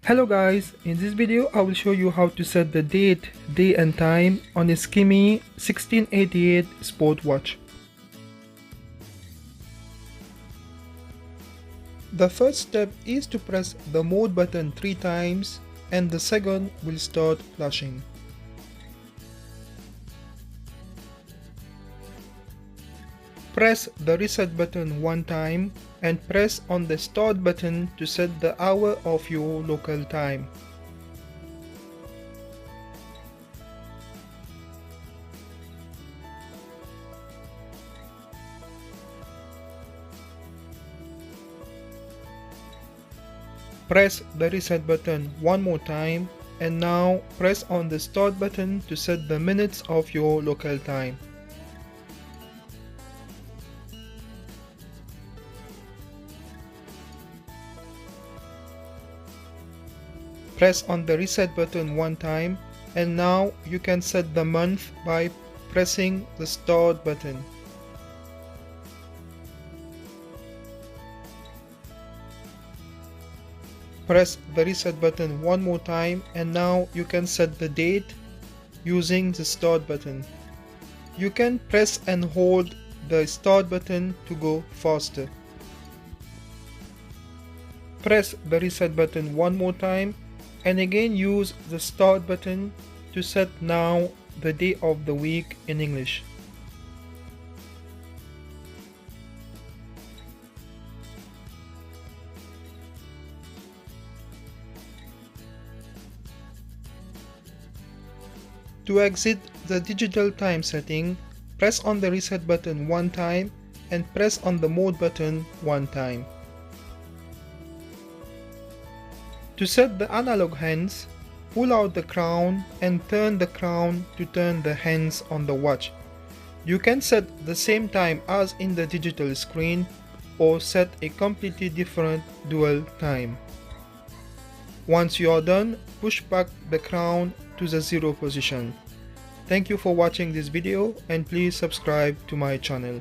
Hello guys, in this video I will show you how to set the date, day and time on a Skmei 1688 sport watch. The first step is to press the mode button 3 times and the second will start flashing. Press the reset button 1 time and press on the start button to set the hour of your local time. Press the reset button one more time and now press on the start button to set the minutes of your local time. Press on the reset button one time and now you can set the month by pressing the start button. Press the reset button one more time and now you can set the date using the start button. You can press and hold the start button to go faster. Press the reset button one more time and again use the start button to set now the day of the week in English. To exit the digital time setting, press on the reset button one time and press on the mode button one time. To set the analog hands, pull out the crown and turn the crown to turn the hands on the watch. You can set the same time as in the digital screen or set a completely different dual time. Once you are done, push back the crown to the 0 position. Thank you for watching this video and please subscribe to my channel.